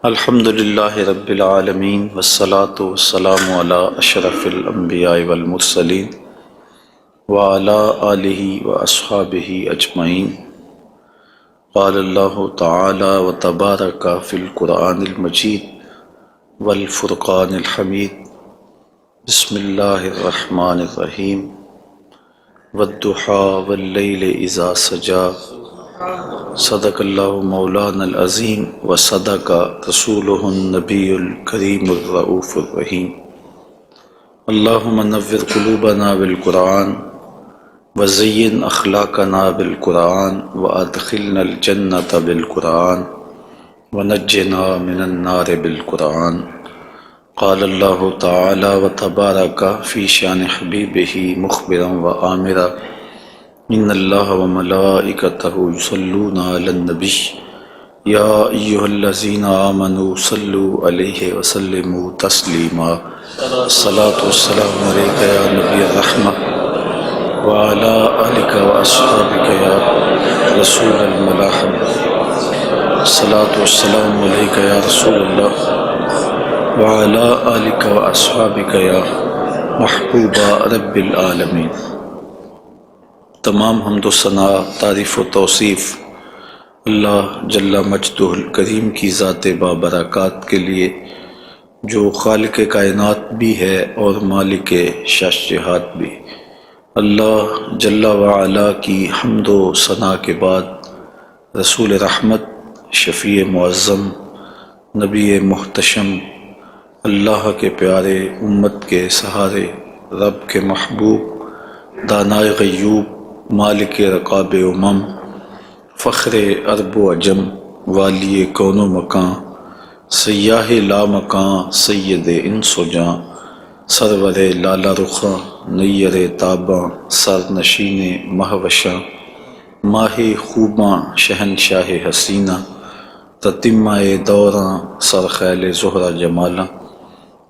الحمد للہ رب العالمین والصلاة والسلام علی اشرف الانبیاء والمرسلین وعلی آلہ واصحابہ اجمعین۔ قال اللہ تعالی وتبارک فی القرآن المجید والفرقان الحمید۔ بسم اللہ الرحمن الرحیم۔ والضحیٰ واللیل اذا سجی، صدق اللہ مولانا العظیم وصدق رسولہ النبی الکریم الرؤوف الرحیم۔ اللہم نور قلوبنا بالقرآن وزین اخلاقنا بالقرآن وادخلنا الجنۃ بالقرآن ونجنا من النار بالقرآن۔ قال اللہ تعالی وتبارک فی شان حبیبہ مخبرا وآمرا، ان اللہ وملائکتہ یصلون علی النبی یا ایہا الذین آمنوا صلوا علیہ وسلموا تسلیما۔ الصلاۃ والسلام علیک یا نبی الرحمہ وعلی آلک واصحابک یا رسول الملاحمہ۔ الصلاۃ والسلام علیک یا رسول اللہ وعلی آلک واصحابک یا محبوب رب العالمین۔ تمام حمد و ثناء، تعریف و توصیف اللہ جل مجدہ الکریم کی ذات بابرکات کے لیے، جو خالق کائنات بھی ہے اور مالک شش جہات بھی۔ اللہ جل وعلا کی حمد و ثناء کے بعد رسول رحمت، شفیع معظم، نبی محتشم، اللہ کے پیارے، امت کے سہارے، رب کے محبوب، دانائے غیوب، مالک رقاب امم، فخر عرب و عجم، والی کون و مکان، سیاہ لا مکان، سید انس و جاں، سرور لالا رخاں، نیر تاباں، سر نشین مہوشاں، ماہ خوباں، شہنشاہ حسینہ، تتمہ دوراں، سرخیل زہرہ جمالاں،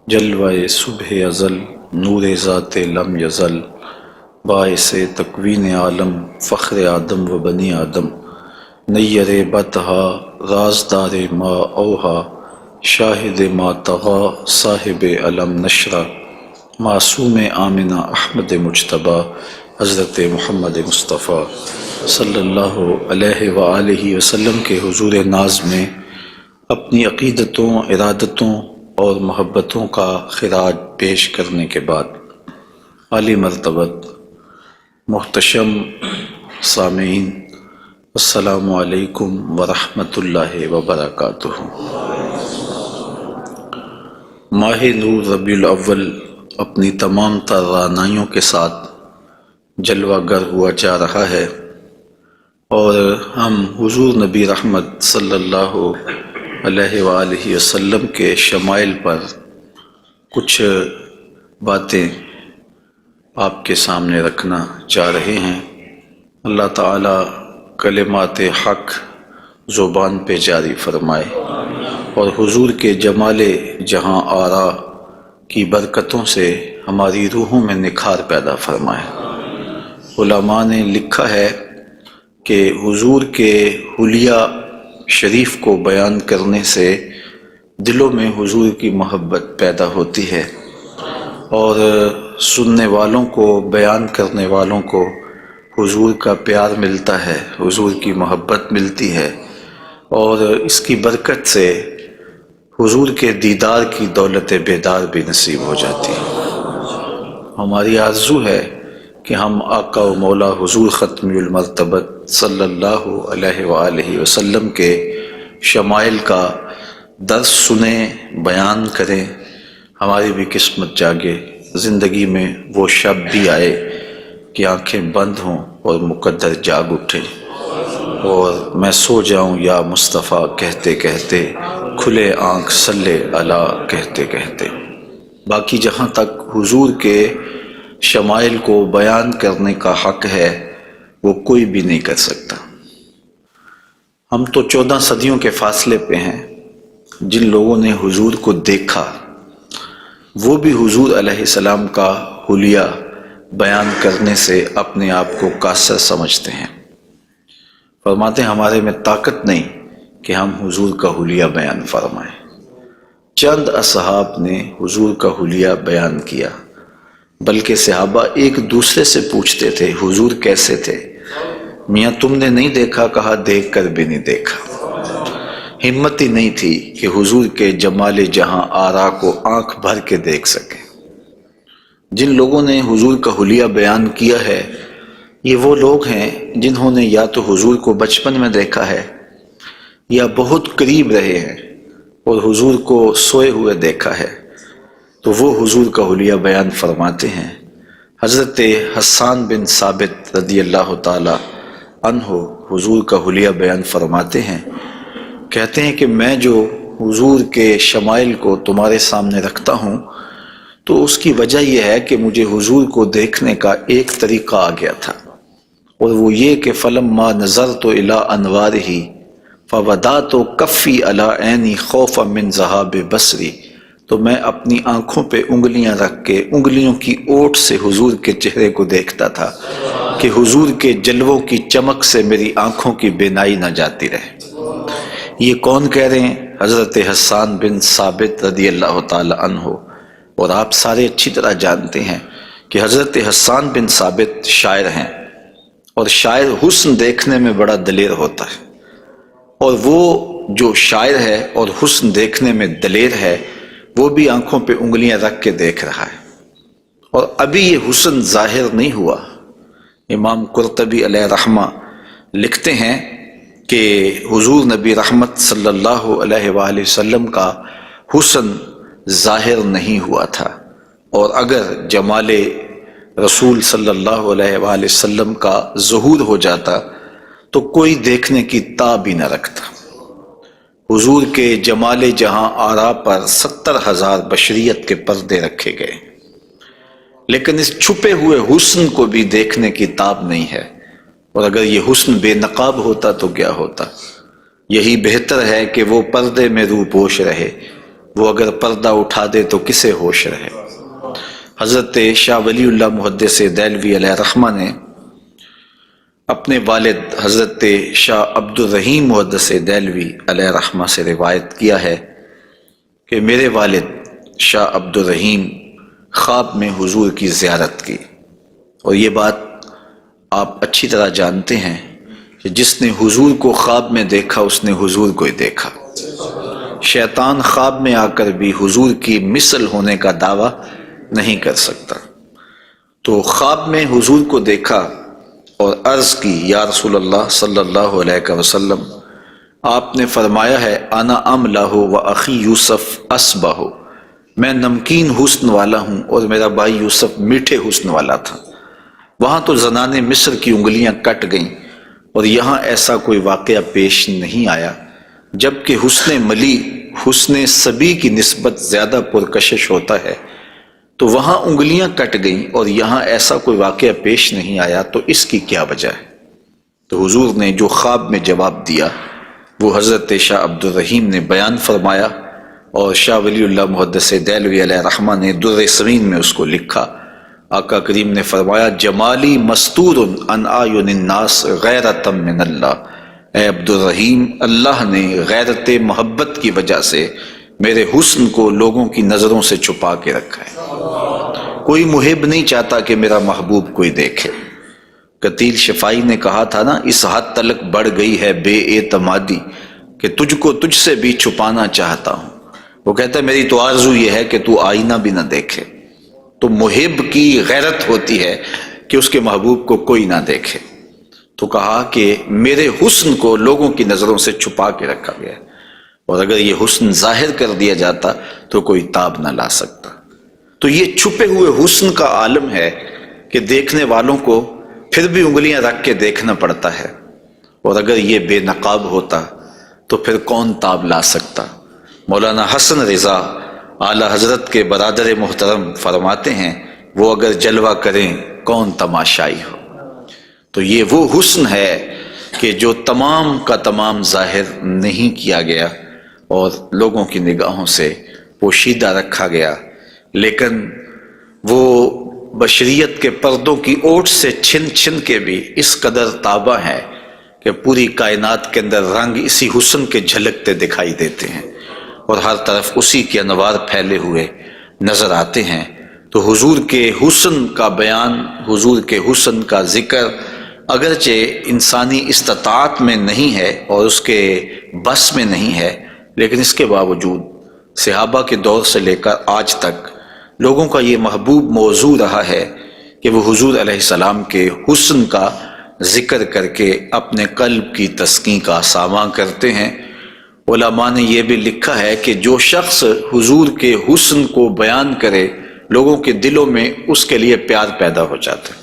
جلوہ صبح ازل، نور ذات لم یزل، باعث تکوین عالم، فخر آدم و بنی آدم، نیر بطحا، رازدار ما اوہا، شاہد ما طغا، صاحب علم نشرہ، معصوم آمنہ احمد مجتبی، حضرت محمد مصطفیٰ صلی اللہ علیہ وآلہ وسلم کے حضور ناز میں اپنی عقیدتوں، ارادتوں اور محبتوں کا خراج پیش کرنے کے بعد، عالی مرتبت محتشم سامعین، السلام علیکم ورحمۃ اللہ وبرکاتہ۔ ماہ نور ربیع الاول اپنی تمام تر رعنائیوں کے ساتھ جلوہ گر ہوا جا رہا ہے، اور ہم حضور نبی رحمت صلی اللہ علیہ وآلہ وسلم کے شمائل پر کچھ باتیں آپ کے سامنے رکھنا چاہ رہے ہیں۔ اللہ تعالیٰ کلمات حق زبان پہ جاری فرمائے، اور حضور کے جمال جہاں آرا کی برکتوں سے ہماری روحوں میں نکھار پیدا فرمائے۔ علماء نے لکھا ہے کہ حضور کے حلیہ شریف کو بیان کرنے سے دلوں میں حضور کی محبت پیدا ہوتی ہے، اور سننے والوں کو، بیان کرنے والوں کو حضور کا پیار ملتا ہے، حضور کی محبت ملتی ہے، اور اس کی برکت سے حضور کے دیدار کی دولت بیدار بھی نصیب ہو جاتی ہے۔ ہماری آرزو ہے کہ ہم آقا و مولا حضور ختم المرتبت صلی اللہ علیہ وآلہ وسلم کے شمائل کا درس سنیں، بیان کریں، ہماری بھی قسمت جاگے، زندگی میں وہ شب بھی آئے کہ آنکھیں بند ہوں اور مقدر جاگ اٹھے، اور میں سو جاؤں یا مصطفیٰ کہتے کہتے، کھلے آنکھ صلی علی کہتے کہتے۔ باقی جہاں تک حضور کے شمائل کو بیان کرنے کا حق ہے، وہ کوئی بھی نہیں کر سکتا۔ ہم تو 14 صدیوں کے فاصلے پہ ہیں۔ جن لوگوں نے حضور کو دیکھا، وہ بھی حضور علیہ السلام کا حلیہ بیان کرنے سے اپنے آپ کو قاصر سمجھتے ہیں۔ فرماتے ہیں ہمارے میں طاقت نہیں کہ ہم حضور کا حلیہ بیان فرمائیں۔ چند اصحاب نے حضور کا حلیہ بیان کیا، بلکہ صحابہ ایک دوسرے سے پوچھتے تھے حضور کیسے تھے؟ میاں تم نے نہیں دیکھا؟ کہا دیکھ کر بھی نہیں دیکھا۔ ہمت ہی نہیں تھی کہ حضور کے جمال جہاں آرا کو آنکھ بھر کے دیکھ سکیں۔ جن لوگوں نے حضور کا حلیہ بیان کیا ہے یہ وہ لوگ ہیں جنہوں نے یا تو حضور کو بچپن میں دیکھا ہے یا بہت قریب رہے ہیں اور حضور کو سوئے ہوئے دیکھا ہے، تو وہ حضور کا حلیہ بیان فرماتے ہیں۔ حضرت حسان بن ثابت رضی اللہ تعالی عنہ حضور کا حلیہ بیان فرماتے ہیں، کہتے ہیں کہ میں جو حضور کے شمائل کو تمہارے سامنے رکھتا ہوں تو اس کی وجہ یہ ہے کہ مجھے حضور کو دیکھنے کا ایک طریقہ آ گیا تھا، اور وہ یہ کہ فلما نظرت الی انوارہ فودعت کفی علی عینی خوفا من ذہاب بصری، تو میں اپنی آنکھوں پہ انگلیاں رکھ کے انگلیوں کی اوٹ سے حضور کے چہرے کو دیکھتا تھا کہ حضور کے جلووں کی چمک سے میری آنکھوں کی بینائی نہ جاتی رہے۔ یہ کون کہہ رہے ہیں؟ حضرت حسان بن ثابت رضی اللہ تعالی عنہ۔ اور آپ سارے اچھی طرح جانتے ہیں کہ حضرت حسان بن ثابت شاعر ہیں، اور شاعر حسن دیکھنے میں بڑا دلیر ہوتا ہے، اور وہ جو شاعر ہے اور حسن دیکھنے میں دلیر ہے وہ بھی آنکھوں پہ انگلیاں رکھ کے دیکھ رہا ہے، اور ابھی یہ حسن ظاہر نہیں ہوا۔ امام قرطبی علیہ رحمہ لکھتے ہیں کہ حضور نبی رحمت صلی اللہ علیہ وآلہ وسلم کا حسن ظاہر نہیں ہوا تھا، اور اگر جمال رسول صلی اللہ علیہ وآلہ وسلم کا ظہور ہو جاتا تو کوئی دیکھنے کی تاب ہی نہ رکھتا۔ حضور کے جمال جہاں آرا پر 70,000 بشریت کے پردے رکھے گئے، لیکن اس چھپے ہوئے حسن کو بھی دیکھنے کی تاب نہیں ہے، اور اگر یہ حسن بے نقاب ہوتا تو کیا ہوتا؟ یہی بہتر ہے کہ وہ پردے میں روح پوش رہے، وہ اگر پردہ اٹھا دے تو کسے ہوش رہے۔ حضرت شاہ ولی اللہ محدث دہلوی علیہ رحمہ نے اپنے والد حضرت شاہ عبد الرحیم محدث دہلوی علیہ رحمہ سے روایت کیا ہے کہ میرے والد شاہ عبد الرحیم خواب میں حضور کی زیارت کی، اور یہ بات آپ اچھی طرح جانتے ہیں کہ جس نے حضور کو خواب میں دیکھا اس نے حضور کو ہی دیکھا۔ شیطان خواب میں آ کر بھی حضور کی مثل ہونے کا دعویٰ نہیں کر سکتا۔ تو خواب میں حضور کو دیکھا اور عرض کی یا رسول اللہ صلی اللہ علیہ وسلم، آپ نے فرمایا ہے انا املہ و اخی یوسف اصبہ، میں نمکین حسن والا ہوں اور میرا بھائی یوسف میٹھے حسن والا تھا۔ وہاں تو زنان مصر کی انگلیاں کٹ گئیں، اور یہاں ایسا کوئی واقعہ پیش نہیں آیا، جبکہ حسن ملی حسن صبی کی نسبت زیادہ پرکشش ہوتا ہے، تو وہاں انگلیاں کٹ گئیں اور یہاں ایسا کوئی واقعہ پیش نہیں آیا، تو اس کی کیا وجہ ہے؟ تو حضور نے جو خواب میں جواب دیا وہ حضرت شاہ عبد الرحیم نے بیان فرمایا، اور شاہ ولی اللہ محدث دہلوی علیہ رحمہ نے در سمین میں اس کو لکھا۔ آقا کریم نے فرمایا جمالی مستور عن اعین الناس غیرۃ من اللہ، اے عبد الرحیم اللہ نے غیرت محبت کی وجہ سے میرے حسن کو لوگوں کی نظروں سے چھپا کے رکھا ہے۔ کوئی محب نہیں چاہتا کہ میرا محبوب کوئی دیکھے۔ قتیل شفائی نے کہا تھا نا، اس حد تلک بڑھ گئی ہے بے اعتمادی کہ تجھ کو تجھ سے بھی چھپانا چاہتا ہوں۔ وہ کہتا ہے میری تو آرزو یہ ہے کہ تو آئینہ بھی نہ دیکھے۔ تو محب کی غیرت ہوتی ہے کہ اس کے محبوب کو کوئی نہ دیکھے۔ تو کہا کہ میرے حسن کو لوگوں کی نظروں سے چھپا کے رکھا گیا ہے، اور اگر یہ حسن ظاہر کر دیا جاتا تو کوئی تاب نہ لا سکتا۔ تو یہ چھپے ہوئے حسن کا عالم ہے کہ دیکھنے والوں کو پھر بھی انگلیاں رکھ کے دیکھنا پڑتا ہے، اور اگر یہ بے نقاب ہوتا تو پھر کون تاب لا سکتا؟ مولانا حسن رضا اعلی حضرت کے برادر محترم فرماتے ہیں وہ اگر جلوہ کریں کون تماشائی ہو۔ تو یہ وہ حسن ہے کہ جو تمام کا تمام ظاہر نہیں کیا گیا اور لوگوں کی نگاہوں سے پوشیدہ رکھا گیا، لیکن وہ بشریت کے پردوں کی اوٹ سے چھن چھن کے بھی اس قدر تابہ ہے کہ پوری کائنات کے اندر رنگ اسی حسن کے جھلکتے دکھائی دیتے ہیں، اور ہر طرف اسی کے انوار پھیلے ہوئے نظر آتے ہیں۔ تو حضور کے حسن کا بیان، حضور کے حسن کا ذکر اگرچہ انسانی استطاعت میں نہیں ہے اور اس کے بس میں نہیں ہے، لیکن اس کے باوجود صحابہ کے دور سے لے کر آج تک لوگوں کا یہ محبوب موضوع رہا ہے کہ وہ حضور علیہ السلام کے حسن کا ذکر کر کے اپنے قلب کی تسکین کا ساماں کرتے ہیں۔ علماء نے یہ بھی لکھا ہے کہ جو شخص حضور کے حسن کو بیان کرے، لوگوں کے دلوں میں اس کے لیے پیار پیدا ہو جاتا ہے۔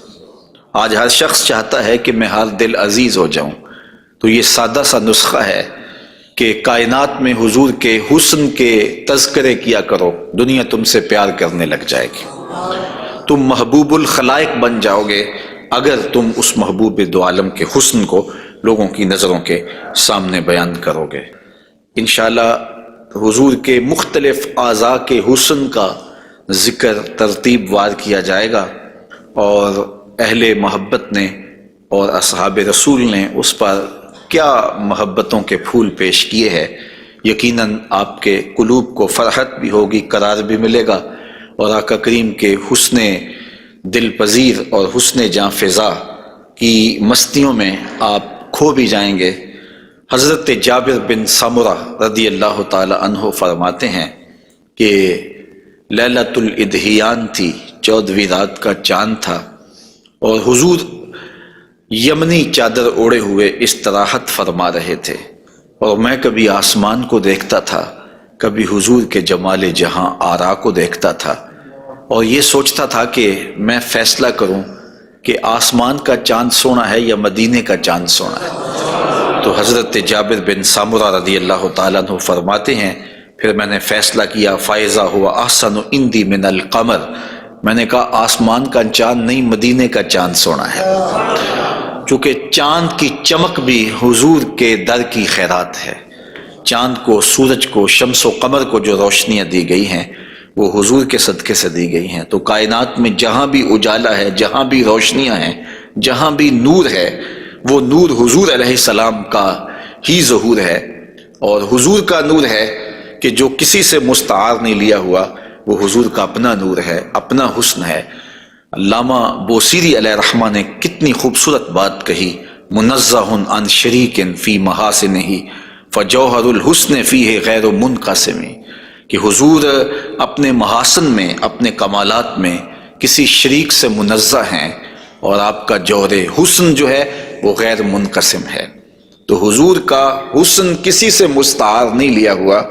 آج ہر شخص چاہتا ہے کہ میں ہر دل عزیز ہو جاؤں، تو یہ سادہ سا نسخہ ہے کہ کائنات میں حضور کے حسن کے تذکرے کیا کرو، دنیا تم سے پیار کرنے لگ جائے گی۔ تم محبوب الخلائق بن جاؤ گے اگر تم اس محبوب دو عالم کے حسن کو لوگوں کی نظروں کے سامنے بیان کرو گے۔ انشاءاللہ حضور کے مختلف اعضاء کے حسن کا ذکر ترتیب وار کیا جائے گا، اور اہل محبت نے اور اصحاب رسول نے اس پر کیا محبتوں کے پھول پیش کیے ہیں۔ یقیناً آپ کے قلوب کو فرحت بھی ہوگی، قرار بھی ملے گا، اور آقا کریم کے حسن دل پذیر اور حسن جاں فضا کی مستیوں میں آپ کھو بھی جائیں گے۔ حضرت جابر بن سمرہ رضی اللہ تعالی عنہ فرماتے ہیں کہ لیلۃ الادحیان تھی، 14ویں رات کا چاند تھا، اور حضور یمنی چادر اوڑے ہوئے استراحت فرما رہے تھے، اور میں کبھی آسمان کو دیکھتا تھا، کبھی حضور کے جمال جہاں آرا کو دیکھتا تھا، اور یہ سوچتا تھا کہ میں فیصلہ کروں کہ آسمان کا چاند سونا ہے یا مدینے کا چاند سونا ہے۔ تو حضرت جابر بن سمرہ رضی اللہ تعالیٰ عنہ فرماتے ہیں پھر میں نے فیصلہ کیا فائزہ ہوا احسن عندی من القمر، میں نے کہا آسمان کا چاند نہیں، مدینے کا چاند سونا ہے، چونکہ چاند کی چمک بھی حضور کے در کی خیرات ہے۔ چاند کو، سورج کو، شمس و قمر کو جو روشنیاں دی گئی ہیں وہ حضور کے صدقے سے دی گئی ہیں۔ تو کائنات میں جہاں بھی اجالا ہے، جہاں بھی روشنیاں ہیں، جہاں بھی نور ہے، وہ نور حضور علیہ السلام کا ہی ظہور ہے، اور حضور کا نور ہے کہ جو کسی سے مستعار نہیں لیا ہوا، وہ حضور کا اپنا نور ہے، اپنا حسن ہے۔ علامہ بوصیری علیہ رحمہ نے کتنی خوبصورت بات کہی، منزہ عن شریک فی محاسنہ فجوہر الحسن فیہ غیر منقسم، کہ حضور اپنے محاسن میں، اپنے کمالات میں کسی شریک سے منزہ ہیں، اور آپ کا جوہر حسن جو ہے وہ غیر منقسم ہے۔ تو حضور کا حسن کسی سے مستعار نہیں لیا ہوا،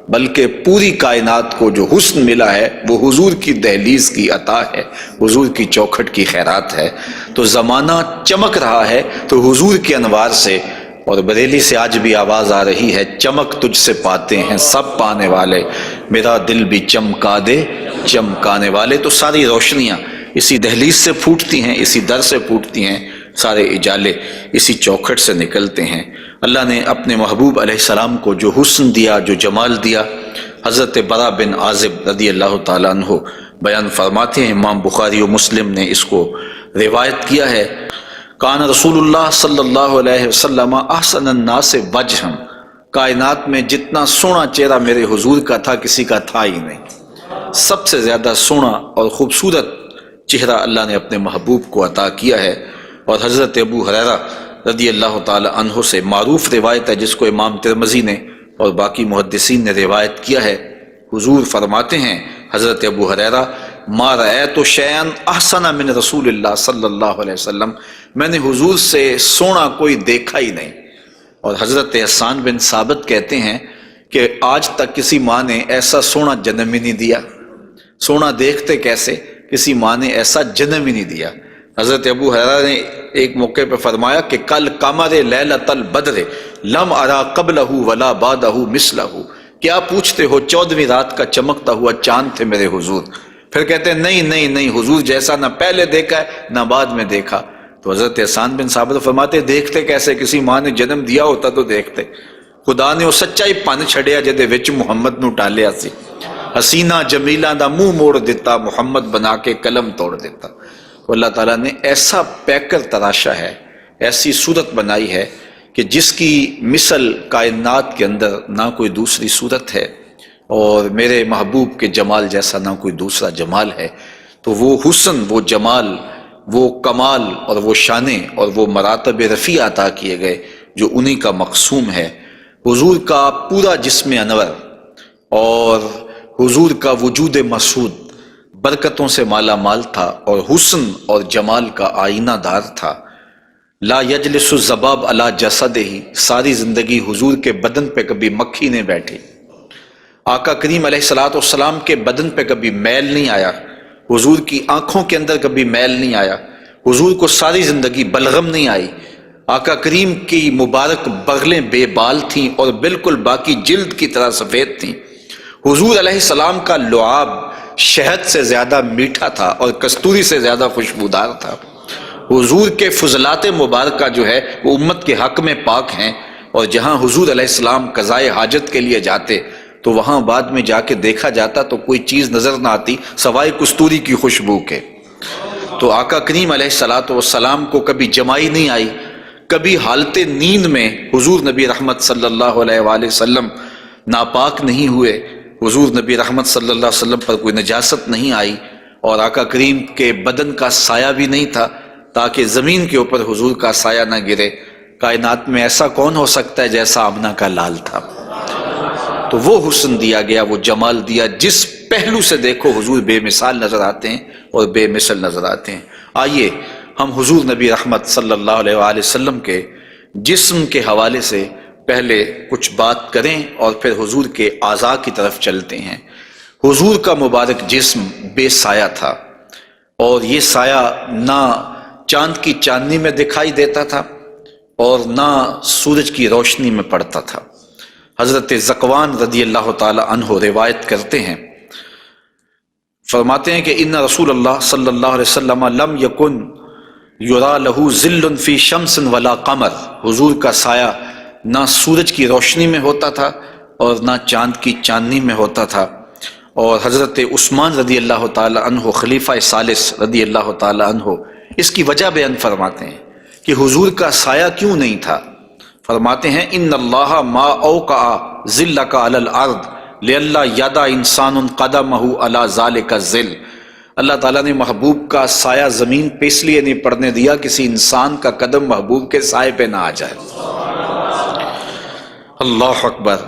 بلکہ پوری کائنات کو جو حسن ملا ہے وہ حضور کی دہلیز کی عطا ہے، حضور کی چوکھٹ کی خیرات ہے۔ تو زمانہ چمک رہا ہے تو حضور کے انوار سے، اور بریلی سے آج بھی آواز آ رہی ہے، چمک تجھ سے پاتے ہیں سب پانے والے، میرا دل بھی چمکا دے چمکانے والے۔ تو ساری روشنیاں اسی دہلیز سے پھوٹتی ہیں، اسی در سے پھوٹتی ہیں، سارے اجالے اسی چوکھٹ سے نکلتے ہیں۔ اللہ نے اپنے محبوب علیہ السلام کو جو حسن دیا، جو جمال دیا، حضرت برا بن عازب رضی اللہ تعالیٰ عنہ بیان فرماتے ہیں، امام بخاری و مسلم نے اس کو روایت کیا ہے، کان رسول اللہ صلی اللہ علیہ وسلم احسن الناس وجہا، کائنات میں جتنا سونا چہرہ میرے حضور کا تھا کسی کا تھا ہی نہیں، سب سے زیادہ سونا اور خوبصورت چہرہ اللہ نے اپنے محبوب کو عطا کیا ہے۔ اور حضرت ابو ہریرہ رضی اللہ تعالی عنہ سے معروف روایت ہے، جس کو امام ترمذی نے اور باقی محدثین نے روایت کیا ہے، حضور فرماتے ہیں حضرت ابو ہریرہ، ما رأیت شیئا احسن من رسول اللہ صلی اللہ علیہ وسلم، میں نے حضور سے سونا کوئی دیکھا ہی نہیں۔ اور حضرت حسان بن ثابت کہتے ہیں کہ آج تک کسی ماں نے ایسا سونا جنم ہی نہیں دیا، سونا دیکھتے کیسے، کسی ماں نے ایسا جنم ہی نہیں دیا۔ حضرت ابو ہریرہ نے ایک موقع پہ فرمایا کہ کل قمر لیلۃ البدر لم ارا قبلہ ولا بعدہ مثلہ، کیا پوچھتے ہو 14ویں رات کا چمکتا ہوا چاند تھے میرے حضور۔ پھر کہتے ہیں نہیں نہیں نہیں، حضور جیسا نہ پہلے دیکھا ہے نہ بعد میں دیکھا۔ تو حضرت حسان بن ثابت فرماتے دیکھتے کیسے، کسی ماں نے جنم دیا ہوتا تو دیکھتے۔ خدا نے وہ سچائی پن چھڑیا جدے وچ محمد نو ٹالیا سی، حسینہ جمیلہ دا منہ موڑ دیتا، محمد بنا کے قلم توڑ دیتا۔ تو اللہ تعالیٰ نے ایسا پیکر تراشا ہے، ایسی صورت بنائی ہے کہ جس کی مثل کائنات کے اندر نہ کوئی دوسری صورت ہے۔ اور میرے محبوب کے جمال جیسا نہ کوئی دوسرا جمال ہے۔ تو وہ حسن، وہ جمال، وہ کمال اور وہ شانے اور وہ مراتب رفیع عطا کیے گئے جو انہی کا مقسوم ہے۔ حضور کا پورا جسم انور اور حضور کا وجود مسعود برکتوں سے مالا مال تھا اور حسن اور جمال کا آئینہ دار تھا۔ لا یجلس الذباب علی جسدہ، ساری زندگی حضور کے بدن پہ کبھی مکھی نہیں بیٹھی۔ آقا کریم علیہ الصلوۃ والسلام کے بدن پہ کبھی میل نہیں آیا، حضور کی آنکھوں کے اندر کبھی میل نہیں آیا، حضور کو ساری زندگی بلغم نہیں آئی۔ آقا کریم کی مبارک بغلیں بے بال تھیں اور بالکل باقی جلد کی طرح سفید تھیں۔ حضور علیہ السلام کا لعاب شہد سے زیادہ میٹھا تھا اور کستوری سے زیادہ خوشبودار تھا۔ حضور کے فضلات مبارکہ جو ہے وہ امت کے حق میں پاک ہیں، اور جہاں حضور علیہ السلام قضائے حاجت کے لیے جاتے تو وہاں بعد میں جا کے دیکھا جاتا تو کوئی چیز نظر نہ آتی سوائے کستوری کی خوشبو کے۔ تو آقا کریم علیہ الصلوۃ والسلام کو کبھی جمائی نہیں آئی، کبھی حالت نیند میں حضور نبی رحمت صلی اللہ علیہ وآلہ وسلم ناپاک نہیں ہوئے، حضور نبی رحمت صلی اللہ علیہ وسلم پر کوئی نجاست نہیں آئی، اور آقا کریم کے بدن کا سایہ بھی نہیں تھا تاکہ زمین کے اوپر حضور کا سایہ نہ گرے۔ کائنات میں ایسا کون ہو سکتا ہے جیسا آمنہ کا لال تھا؟ تو وہ حسن دیا گیا، وہ جمال دیا، جس پہلو سے دیکھو حضور بے مثال نظر آتے ہیں اور بے مثل نظر آتے ہیں۔ آئیے ہم حضور نبی رحمت صلی اللہ علیہ وآلہ وسلم کے جسم کے حوالے سے پہلے کچھ بات کریں اور پھر حضور کے اعضاء کی طرف چلتے ہیں۔ حضور کا مبارک جسم بے سایہ تھا، اور یہ سایہ نہ چاند کی چاندنی میں دکھائی دیتا تھا اور نہ سورج کی روشنی میں پڑتا تھا۔ حضرت ذکوان رضی اللہ تعالی عنہ روایت کرتے ہیں، فرماتے ہیں کہ ان رسول اللہ صلی اللہ علیہ وسلم لم یکن یرا لہ ظل فی شمس ولا قمر، حضور کا سایہ نہ سورج کی روشنی میں ہوتا تھا اور نہ چاند کی چاندنی میں ہوتا تھا۔ اور حضرت عثمان رضی اللہ تعالی عنہ خلیفہ ثالث رضی اللہ تعالی عنہ اس کی وجہ بیان فرماتے ہیں کہ حضور کا سایہ کیوں نہیں تھا۔ فرماتے ہیں ان اللہ ما اوقع ظلک علی الارض لئلا یدع انسان قدمہ علی ذلک الظل، اللہ تعالیٰ نے محبوب کا سایہ زمین پہ اس لیے نہیں پڑنے دیا کسی انسان کا قدم محبوب کے سائے پہ نہ آ جائے۔ اللہ اکبر۔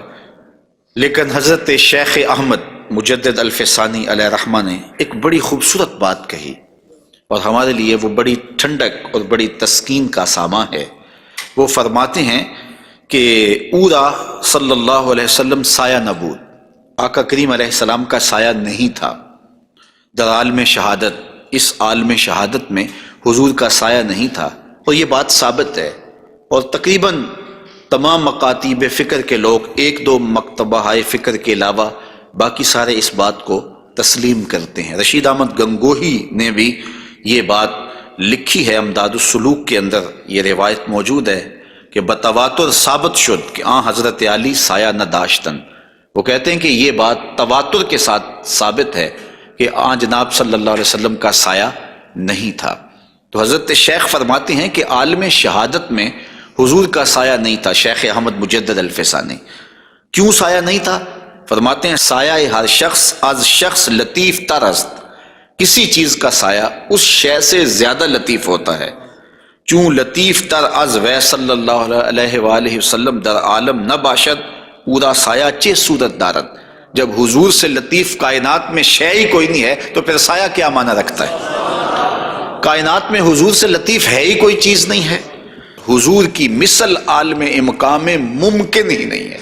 لیکن حضرت شیخ احمد مجدد الفسانی علیہ رحمہ نے ایک بڑی خوبصورت بات کہی، اور ہمارے لیے وہ بڑی ٹھنڈک اور بڑی تسکین کا سامان ہے۔ وہ فرماتے ہیں کہ اورا صلی اللہ علیہ وسلم سایہ نبود، آقا کریم علیہ السلام کا سایہ نہیں تھا۔ در عالم شہادت، اس عالم شہادت میں حضور کا سایہ نہیں تھا، اور یہ بات ثابت ہے، اور تقریباً تمام مکاتیب فکر کے لوگ ایک دو مکتبہ فکر کے علاوہ باقی سارے اس بات کو تسلیم کرتے ہیں۔ رشید احمد گنگوہی نے بھی یہ بات لکھی ہے، امداد السلوک کے اندر یہ روایت موجود ہے کہ بتواتر ثابت شد کہ حضرت علی سایہ نہ داشتن۔ وہ کہتے ہیں کہ یہ بات تواتر کے ساتھ ثابت ہے کہ جناب صلی اللہ علیہ وسلم کا سایہ نہیں تھا۔ تو حضرت شیخ فرماتے ہیں کہ عالم شہادت میں حضور کا سایہ نہیں تھا۔ شیخ احمد مجدد الفسانی، کیوں سایہ نہیں تھا؟ فرماتے ہیں سایہ ہر شخص از شخص لطیف تر است، کسی چیز کا سایہ اس شے سے زیادہ لطیف ہوتا ہے، چوں لطیف تر از وے صلی اللہ علیہ وآلہ وسلم در عالم نہ باشد پورا سایہ چے صورت دارد۔ جب حضور سے لطیف کائنات میں شے ہی کوئی نہیں ہے تو پھر سایہ کیا معنی رکھتا ہے؟ کائنات میں حضور سے لطیف ہے ہی کوئی چیز نہیں ہے، حضور کی مثل عالم امکان میں ممکن ہی نہیں ہے۔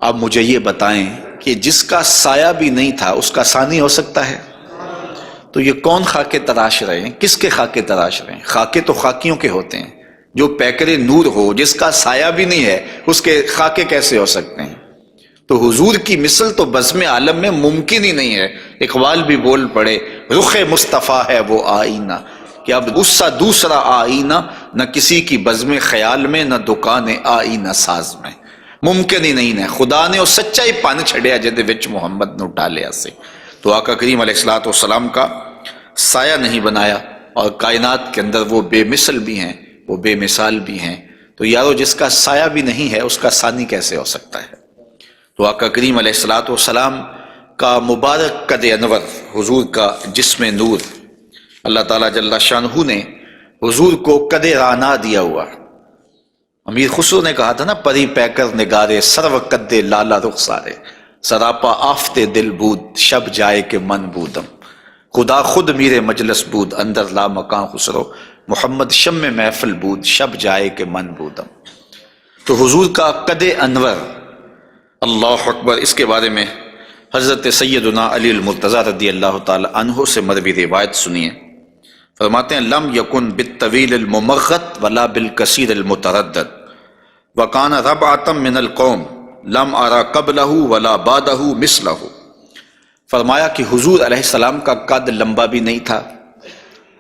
اب مجھے یہ بتائیں کہ جس کا سایہ بھی نہیں تھا اس کا ثانی ہو سکتا ہے؟ تو یہ کون خاکے تراش رہے ہیں؟ کس کے خاکے تراش رہے ہیں؟ خاکے تو خاکیوں کے ہوتے ہیں۔ جو پیکر نور ہو، جس کا سایہ بھی نہیں ہے، اس کے خاکے کیسے ہو سکتے ہیں؟ تو حضور کی مثل تو بزم عالم میں ممکن ہی نہیں ہے۔ اقبال بھی بول پڑے رخ مصطفیٰ ہے وہ آئینہ، کہ اب اس سا دوسرا آئینہ نہ کسی کی بزم خیال میں نہ دکان آئینہ ساز میں، ممکن ہی نہیں ہے۔ خدا نے وہ سچائی پان چھڑیا جہدے وچ محمد نو ڈالیا سے۔ تو آقا کریم علیہ الصلوۃ والسلام کا سایہ نہیں بنایا، اور کائنات کے اندر وہ بے مثل بھی ہیں، وہ بے مثال بھی ہیں۔ تو یارو جس کا سایہ بھی نہیں ہے اس کا ثانی کیسے ہو سکتا ہے؟ تو آقا کریم علیہ الصلوۃ والسلام کا مبارک قد انور، حضور کا جسم نور، اللہ تعالیٰ جل شانہ نے حضور کو قد رانا دیا ہوا۔ امیر خسرو نے کہا تھا نا، پری پیکر نگارے سرو قد لالا رخسارے، سراپا آفت دل بود شب جائے کہ من بودم، خدا خود میرے مجلس بود اندر لا مکان خسرو، محمد شم محفل بود شب جائے کہ من بودم۔ تو حضور کا قد انور، اللہ اکبر، اس کے بارے میں حضرت سیدنا علی المرتضیٰ رضی اللہ تعالی عنہ سے مروی روایت سنیے۔ فرماتے ہیں لم یکن بالطویل الممغت ولا بالکثیر المتردد وکان ربعۃ من القوم لم ارى قبلہ ولا بعدہ مثلہ۔ فرمایا کہ حضور علیہ السلام کا قد لمبا بھی نہیں تھا،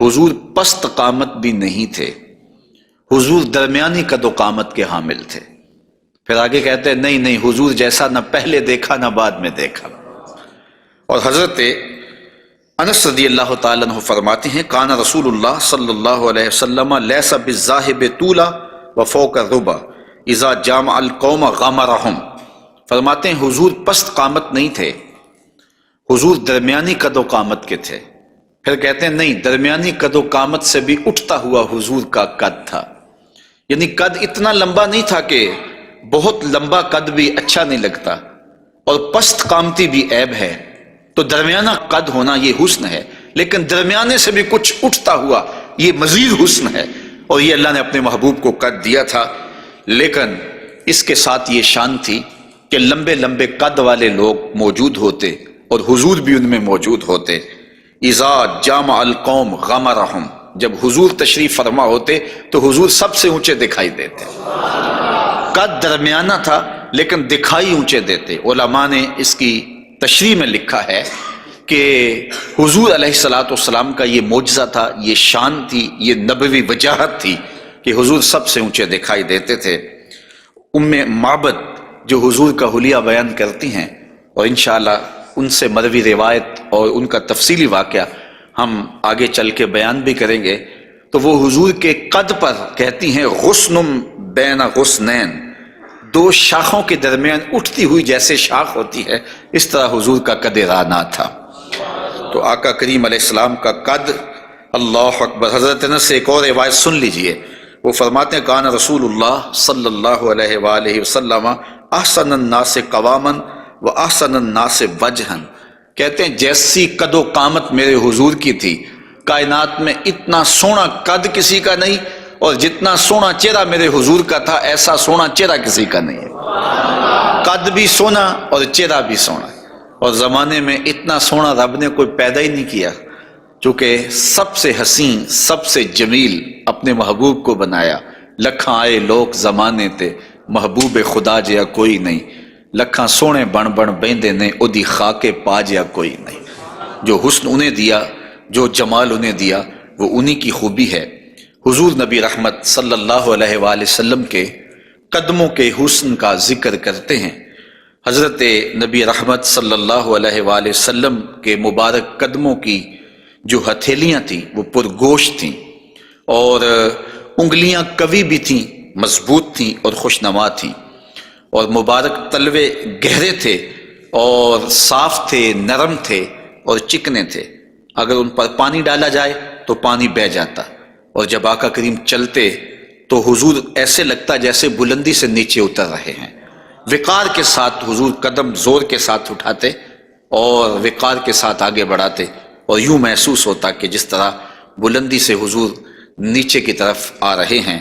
حضور پست قامت بھی نہیں تھے، حضور درمیانی قد و قامت کے حامل تھے۔ پھر آگے کہتے ہیں نہیں حضور جیسا نہ پہلے دیکھا نہ بعد میں دیکھا۔ اور حضرت انس رضی اللہ تعالیٰ عنہ فرماتے ہیں کان رسول اللہ صلی اللہ علیہ وسلم لیس بالذاہب طولا وفوق الربا اذا جامع القوم غمرہم۔ فرماتے ہیں حضور پست قامت نہیں تھے، حضور درمیانی قد و قامت کے تھے۔ پھر کہتے ہیں نہیں، درمیانی قد و قامت سے بھی اٹھتا ہوا حضور کا قد تھا، یعنی قد اتنا لمبا نہیں تھا کہ بہت لمبا قد بھی اچھا نہیں لگتا اور پست قامتی بھی عیب ہے، تو درمیانہ قد ہونا یہ حسن ہے، لیکن درمیانے سے بھی کچھ اٹھتا ہوا یہ مزید حسن ہے، اور یہ اللہ نے اپنے محبوب کو قد دیا تھا۔ لیکن اس کے ساتھ یہ شان تھی کہ لمبے لمبے قد والے لوگ موجود ہوتے اور حضور بھی ان میں موجود ہوتے۔ اذا جامع القوم غمرہم، جب حضور تشریف فرما ہوتے تو حضور سب سے اونچے دکھائی دیتے، قد درمیانہ تھا لیکن دکھائی اونچے دیتے۔ علماء نے اس کی تشریح میں لکھا ہے کہ حضور علیہ الصلوۃ والسلام کا یہ معجزہ تھا، یہ شان تھی، یہ نبوی وجاہت تھی کہ حضور سب سے اونچے دکھائی دیتے تھے۔ ام معبد جو حضور کا حلیہ بیان کرتی ہیں، اور انشاءاللہ ان سے مروی روایت اور ان کا تفصیلی واقعہ ہم آگے چل کے بیان بھی کریں گے، تو وہ حضور کے قد پر کہتی ہیں غصن بین غصنین، دو شاخوں کے درمیان اٹھتی ہوئی جیسے شاخ ہوتی ہے، اس طرح حضور کا قد رانا تھا۔ تو آقا کریم علیہ السلام کا قد، اللہ اکبر۔ حضرت انس سے ایک اور روایت سن لیجئے، وہ فرماتے ہیں کان رسول اللہ صلی اللہ علیہ وآلہ وسلم احسن الناس قواما و احسن الناس وجہا۔ کہتے ہیں جیسی قد و قامت میرے حضور کی تھی، کائنات میں اتنا سونا قد کسی کا نہیں، اور جتنا سونا چہرہ میرے حضور کا تھا ایسا سونا چہرہ کسی کا نہیں ہے۔ قد بھی سونا اور چہرہ بھی سونا، اور زمانے میں اتنا سونا رب نے کوئی پیدا ہی نہیں کیا، چونکہ سب سے حسین سب سے جمیل اپنے محبوب کو بنایا۔ لکھاں آئے لوگ زمانے تے محبوب خدا جیا کوئی نہیں، لکھاں سونے بن بن بیندے نے اودی خاکے پا جیا کوئی نہیں۔ جو حسن انہیں دیا، جو جمال انہیں دیا، وہ انہی کی خوبی ہے۔ حضور نبی رحمت صلی اللہ علیہ وآلہ وسلم کے قدموں کے حسن کا ذکر کرتے ہیں۔ حضرت نبی رحمت صلی اللہ علیہ وآلہ وسلم کے مبارک قدموں کی جو ہتھیلیاں تھیں وہ پرگوشت تھیں، اور انگلیاں قوی بھی تھیں، مضبوط تھیں اور خوشنما تھیں، اور مبارک تلوے گہرے تھے اور صاف تھے، نرم تھے اور چکنے تھے۔ اگر ان پر پانی ڈالا جائے تو پانی بہہ جاتا، اور جب آقا کریم چلتے تو حضور ایسے لگتا جیسے بلندی سے نیچے اتر رہے ہیں۔ وقار کے ساتھ حضور قدم زور کے ساتھ اٹھاتے اور وقار کے ساتھ آگے بڑھاتے، اور یوں محسوس ہوتا کہ جس طرح بلندی سے حضور نیچے کی طرف آ رہے ہیں۔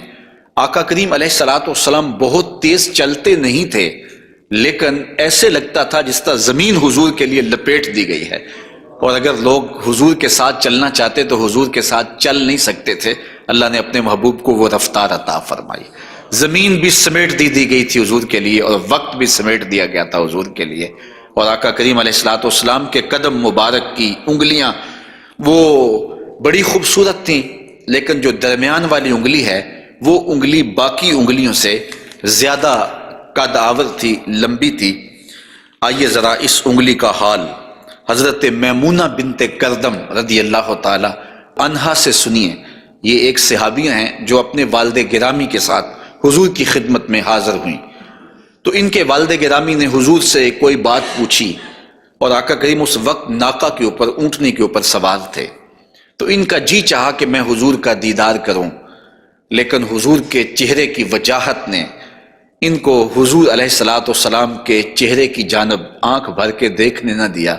آقا کریم علیہ الصلوۃ والسلام بہت تیز چلتے نہیں تھے، لیکن ایسے لگتا تھا جس طرح زمین حضور کے لیے لپیٹ دی گئی ہے، اور اگر لوگ حضور کے ساتھ چلنا چاہتے تو حضور کے ساتھ چل نہیں سکتے تھے۔ اللہ نے اپنے محبوب کو وہ رفتار عطا فرمائی، زمین بھی سمیٹ دی گئی تھی حضور کے لیے، اور وقت بھی سمیٹ دیا گیا تھا حضور کے لیے۔ اور آقا کریم علیہ الصلوۃ والسلام کے قدم مبارک کی انگلیاں وہ بڑی خوبصورت تھیں، لیکن جو درمیان والی انگلی ہے وہ انگلی باقی انگلیوں سے زیادہ قد آور تھی، لمبی تھی۔ آئیے ذرا اس انگلی کا حال حضرت میمونہ بنت کردم رضی اللہ تعالی عنہا سے سنیے۔ یہ ایک صحابیہ ہیں جو اپنے والد گرامی کے ساتھ حضور کی خدمت میں حاضر ہوئیں۔ تو ان کے والد گرامی نے حضور سے کوئی بات پوچھی، اور آقا کریم اس وقت ناقہ کے اوپر، اونٹنی کے اوپر سوار تھے، تو ان کا جی چاہا کہ میں حضور کا دیدار کروں، لیکن حضور کے چہرے کی وجاہت نے ان کو حضور علیہ السلام کے چہرے کی جانب آنکھ بھر کے دیکھنے نہ دیا،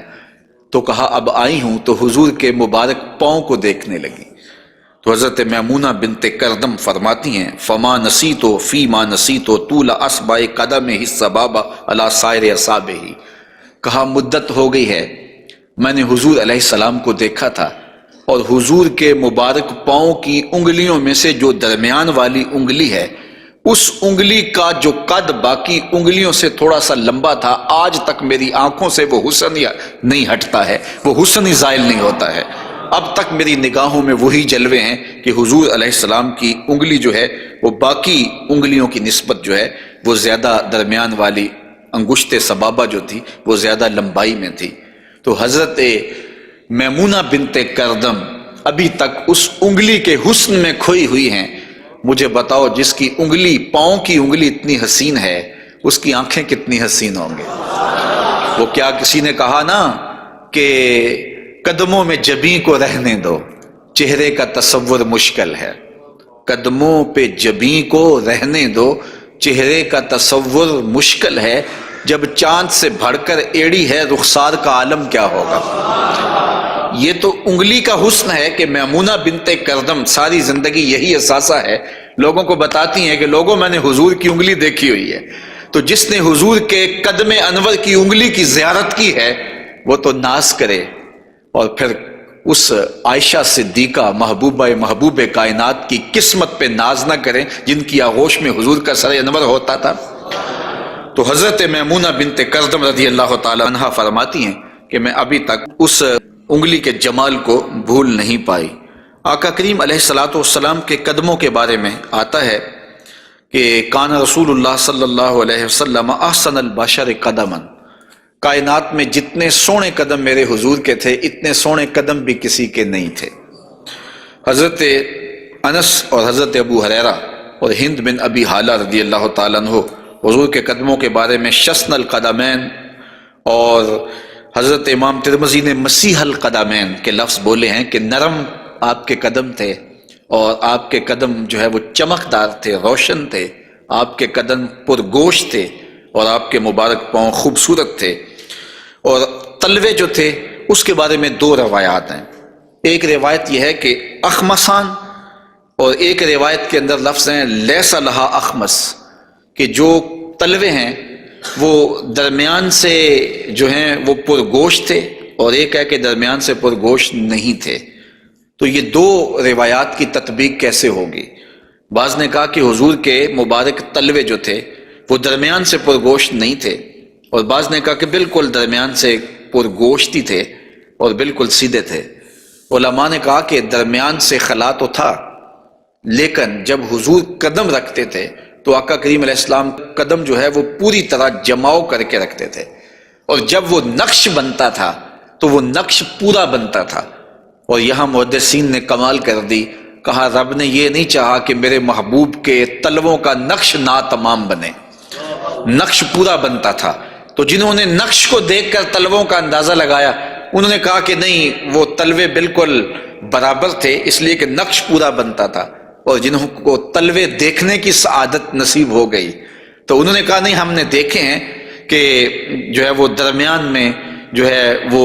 تو کہا اب آئی ہوں تو حضور کے مبارک پاؤں کو دیکھنے لگی۔ تو حضرت میمونہ بنت کردم فرماتی ہیں فما نسیتو فی ما نسیتو طول اصبع قدمہ السبابہ علی سائر اصابعہ، کہا مدت ہو گئی ہے میں نے حضور علیہ السلام کو دیکھا تھا، اور حضور کے مبارک پاؤں کی انگلیوں میں سے جو درمیان والی انگلی ہے، اس انگلی کا جو قد باقی انگلیوں سے تھوڑا سا لمبا تھا، آج تک میری آنکھوں سے وہ حسن نہیں ہٹتا ہے، وہ حسن ہی زائل نہیں ہوتا ہے۔ اب تک میری نگاہوں میں وہی جلوے ہیں کہ حضور علیہ السلام کی انگلی جو ہے وہ باقی انگلیوں کی نسبت جو ہے وہ زیادہ درمیان والی انگشت سبابہ جو تھی وہ زیادہ لمبائی میں تھی۔ تو حضرت میمونہ بنت کردم ابھی تک اس انگلی کے حسن میں کھوئی ہوئی ہیں۔ مجھے بتاؤ جس کی انگلی، پاؤں کی انگلی اتنی حسین ہے، اس کی آنکھیں کتنی حسین ہوں گے۔ وہ کیا کسی نے کہا نا کہ قدموں میں جبیں کو رہنے دو، چہرے کا تصور مشکل ہے۔ قدموں پہ جبیں کو رہنے دو، چہرے کا تصور مشکل ہے، جب چاند سے بڑھ کر ایڑی ہے رخسار کا عالم کیا ہوگا۔ یہ تو انگلی کا حسن ہے کہ میمونہ بنت کردم ساری زندگی یہی اثاثہ ہے، لوگوں کو بتاتی ہیں کہ لوگوں میں نے حضور کی انگلی دیکھی ہوئی ہے۔ تو جس نے حضور کے قدم انور کی انگلی کی زیارت کی ہے وہ تو ناز کرے، اور پھر اس عائشہ صدیقہ محبوب کائنات کی قسمت پہ ناز نہ کریں جن کی آغوش میں حضور کا سر انور ہوتا تھا۔ تو حضرت میمونہ بنت کردم رضی اللہ تعالی عنہا فرماتی ہیں کہ میں ابھی تک اس انگلی کے جمال کو بھول نہیں پائی۔ آقا کریم علیہ السلام کے قدموں کے بارے میں آتا ہے کہ کان رسول اللہ صلی اللہ علیہ وسلم احسن البشر قدما، کائنات میں جتنے سونے قدم میرے حضور کے تھے اتنے سونے قدم بھی کسی کے نہیں تھے۔ حضرت انس اور حضرت ابو ہریرہ اور ہند بن ابی حالہ رضی اللہ تعالیٰ عنہ حضور کے قدموں کے بارے میں شسن القدمین، اور حضرت امام ترمذی نے مسیح القدمین کے لفظ بولے ہیں کہ نرم آپ کے قدم تھے، اور آپ کے قدم جو ہے وہ چمکدار تھے، روشن تھے، آپ کے قدم پرگوشت تھے، اور آپ کے مبارک پاؤں خوبصورت تھے۔ اور تلوے جو تھے اس کے بارے میں دو روایات ہیں، ایک روایت یہ ہے کہ اخمسان، اور ایک روایت کے اندر لفظ ہیں لیس لہا اخمس، کہ جو تلوے ہیں وہ درمیان سے جو ہیں وہ پرگوشت تھے، اور ایک ہے کہ درمیان سے پرگوشت نہیں تھے۔ تو یہ دو روایات کی تطبیق کیسے ہوگی؟ بعض نے کہا کہ حضور کے مبارک تلوے جو تھے وہ درمیان سے پرگوشت نہیں تھے، اور بعض نے کہا کہ بالکل درمیان سے پرگوشت ہی تھے اور بالکل سیدھے تھے۔ علماء نے کہا کہ درمیان سے خلا تو تھا، لیکن جب حضور قدم رکھتے تھے تو آقا کریم علیہ السلام قدم جو ہے وہ پوری طرح جماؤ کر کے رکھتے تھے، اور جب وہ نقش بنتا تھا تو وہ نقش پورا بنتا تھا۔ اور یہاں محدثین نے کمال کر دی، کہا رب نے یہ نہیں چاہا کہ میرے محبوب کے تلووں کا نقش ناتمام بنے، نقش پورا بنتا تھا۔ تو جنہوں نے نقش کو دیکھ کر تلووں کا اندازہ لگایا انہوں نے کہا کہ نہیں، وہ تلوے بالکل برابر تھے اس لیے کہ نقش پورا بنتا تھا، اور جنہوں کو تلوے دیکھنے کی سعادت نصیب ہو گئی تو انہوں نے کہا نہیں، ہم نے دیکھے ہیں کہ جو ہے وہ درمیان میں جو ہے وہ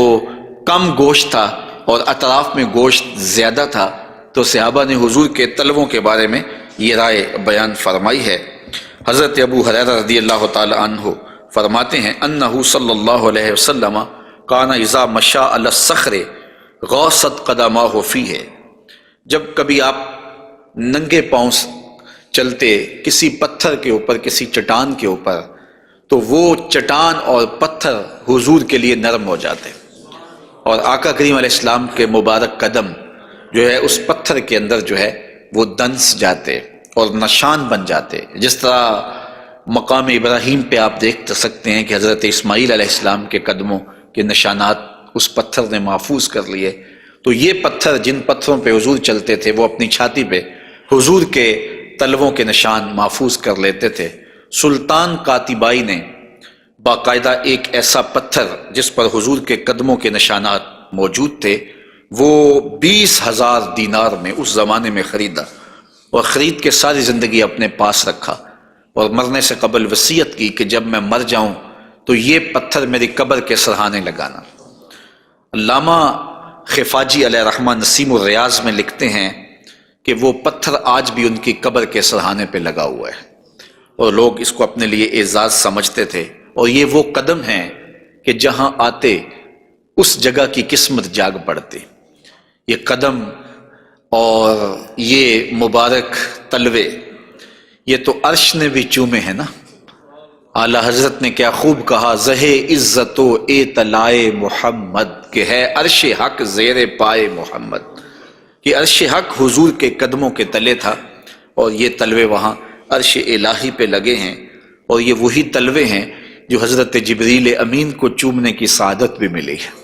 کم گوشت تھا اور اطراف میں گوشت زیادہ تھا۔ تو صحابہ نے حضور کے تلووں کے بارے میں یہ رائے بیان فرمائی ہے۔ حضرت ابو ہریرہ رضی اللہ تعالی عنہ فرماتے ہیں انہ صلی اللہ علیہ وسلم کان اذا مشى علی الصخر غاصت قدماہ فیہ، جب کبھی آپ ننگے پاؤں چلتے کسی پتھر کے اوپر، کسی چٹان کے اوپر، تو وہ چٹان اور پتھر حضور کے لیے نرم ہو جاتے، اور آقا کریم علیہ السلام کے مبارک قدم جو ہے اس پتھر کے اندر جو ہے وہ دنس جاتے اور نشان بن جاتے۔ جس طرح مقام ابراہیم پہ آپ دیکھ سکتے ہیں کہ حضرت اسماعیل علیہ السلام کے قدموں کے نشانات اس پتھر نے محفوظ کر لیے، تو یہ پتھر جن پتھروں پہ حضور چلتے تھے وہ اپنی چھاتی پہ حضور کے تلووں کے نشان محفوظ کر لیتے تھے۔ سلطان قاتبائی نے باقاعدہ ایک ایسا پتھر جس پر حضور کے قدموں کے نشانات موجود تھے وہ 20,000 دینار میں اس زمانے میں خریدا، اور خرید کے ساری زندگی اپنے پاس رکھا، اور مرنے سے قبل وصیت کی کہ جب میں مر جاؤں تو یہ پتھر میری قبر کے سرہانے لگانا۔ علامہ خفاجی علیہ رحمہ نسیم الریاض میں لکھتے ہیں کہ وہ پتھر آج بھی ان کی قبر کے سرہانے پہ لگا ہوا ہے، اور لوگ اس کو اپنے لیے اعزاز سمجھتے تھے، اور یہ وہ قدم ہیں کہ جہاں آتے اس جگہ کی قسمت جاگ پڑتی۔ یہ قدم اور یہ مبارک تلوے یہ تو عرش نے بھی چومے ہیں نا۔ اعلیٰ حضرت نے کیا خوب کہا، زہے عزت و اطلاع محمد، کہ ہے عرش حق زیر پائے محمد، کہ عرش حق حضور کے قدموں کے تلے تھا، اور یہ تلوے وہاں عرش الہی پہ لگے ہیں، اور یہ وہی تلوے ہیں جو حضرت جبریل امین کو چومنے کی سعادت بھی ملی ہے۔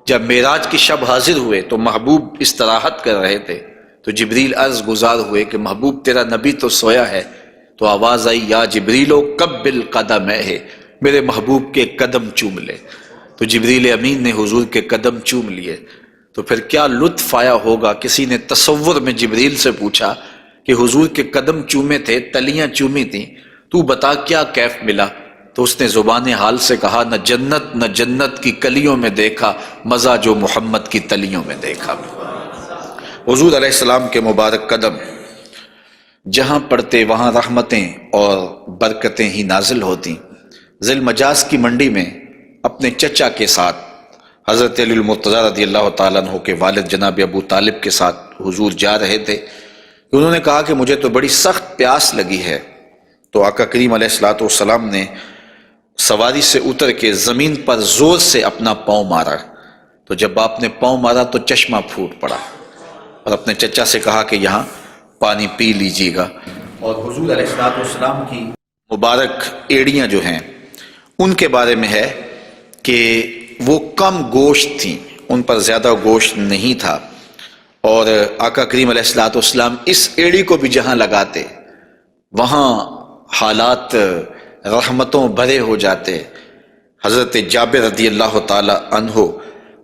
جب معراج کی شب حاضر ہوئے تو محبوب استراحت کر رہے تھے، تو جبریل عرض گزار ہوئے کہ محبوب تیرا نبی تو سویا ہے، تو آواز آئی یا جبریلو قبل قدمہ، میرے محبوب کے قدم چوم لے۔ تو جبریل امین نے حضور کے قدم چوم لیے، تو پھر کیا لطف آیا ہوگا۔ کسی نے تصور میں جبریل سے پوچھا کہ حضور کے قدم چومے تھے، تلیاں چومی تھیں، تو بتا کیا کیف ملا؟ تو اس نے زبان حال سے کہا، نہ جنت نہ جنت کی کلیوں میں دیکھا مزہ جو محمد کی تلیوں میں دیکھا۔ حضور علیہ السلام کے مبارک قدم جہاں پڑتے وہاں رحمتیں اور برکتیں ہی نازل ہوتی۔ ذی المجاز کی منڈی میں اپنے چچا کے ساتھ حضرت علی المرتضیٰ رضی اللہ تعالیٰ عنہ کے والد جناب ابو طالب کے ساتھ حضور جا رہے تھے۔ انہوں نے کہا کہ مجھے تو بڑی سخت پیاس لگی ہے، تو آقا کریم علیہ الصلوۃ والسلام نے سواری سے اتر کے زمین پر زور سے اپنا پاؤں مارا، تو جب آپ نے پاؤں مارا تو چشمہ پھوٹ پڑا، اور اپنے چچا سے کہا کہ یہاں پانی پی لیجیے گا۔ اور حضور علیہ الصلوۃ والسلام کی مبارک ایڑیاں جو ہیں ان کے بارے میں ہے کہ وہ کم گوشت تھیں، ان پر زیادہ گوشت نہیں تھا، اور آقا کریم علیہ الصلوۃ والسلام اس ایڑی کو بھی جہاں لگاتے وہاں حالات رحمتوں بھرے ہو جاتے۔ حضرت جابر رضی اللہ تعالی عنہ